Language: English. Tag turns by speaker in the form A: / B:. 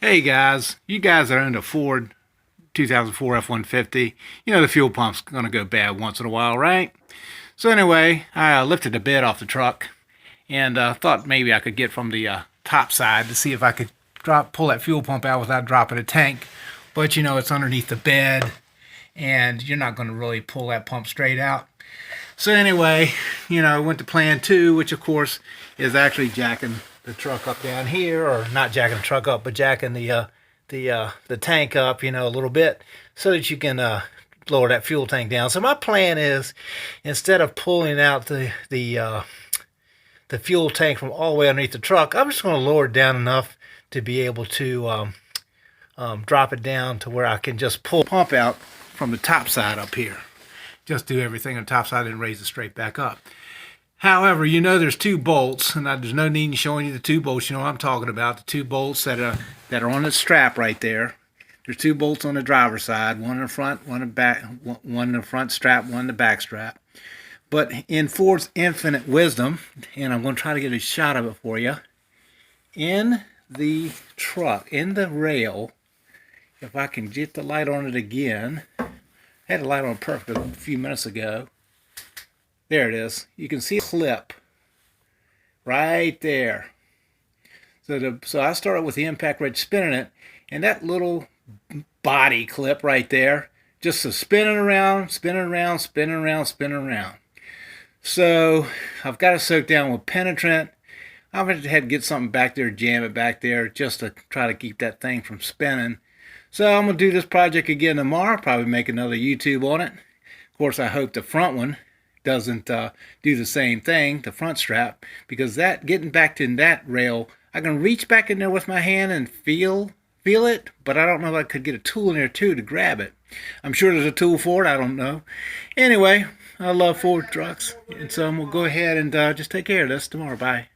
A: Hey guys, you guys are into Ford 2004 F150. You know the fuel pump's gonna go bad once in a while, right? So anyway, I lifted the bed off the truck and thought maybe I could get from the top side to see if I could pull that fuel pump out without dropping a tank. But you know it's underneath the bed, and you're not going to really pull that pump straight out. So anyway, I went to plan two, which of course is actually jacking the truck up down here, or not jacking the truck up, but jacking the tank up, a little bit, so that you can lower that fuel tank down. So my plan is, instead of pulling out the fuel tank from all the way underneath the truck, I'm just going to lower it down enough to be able to drop it down to where I can just pull the pump out from the top side up here. Just do everything on the top side and raise it straight back up. However, there's two bolts, and there's no need in showing you the two bolts. You know what I'm talking about, the two bolts that are on the strap right there. There's two bolts on the driver's side, one in the front, one in the back, one in the front strap, one in the back strap. But in Ford's infinite wisdom, and I'm going to try to get a shot of it for you, in the truck, in the rail, if I can get the light on it again. I had the light on perfect a few minutes ago. There it is. You can see a clip right there. So I started with the impact wrench spinning it, and that little body clip right there just spinning around, spinning around, spinning around, spinning around. So I've got it soaked down with penetrant. I've had to get something back there, jam it back there, just to try to keep that thing from spinning. So I'm going to do this project again tomorrow, probably make another YouTube on it. Of course, I hope the front one doesn't do the same thing, the front strap, because getting back to that rail, I can reach back in there with my hand and feel it, but I don't know if I could get a tool in there too to grab it. I'm sure there's a tool for it, I don't know. Anyway, I love Ford trucks, and so I'm going to go ahead and just take care of this tomorrow. Bye.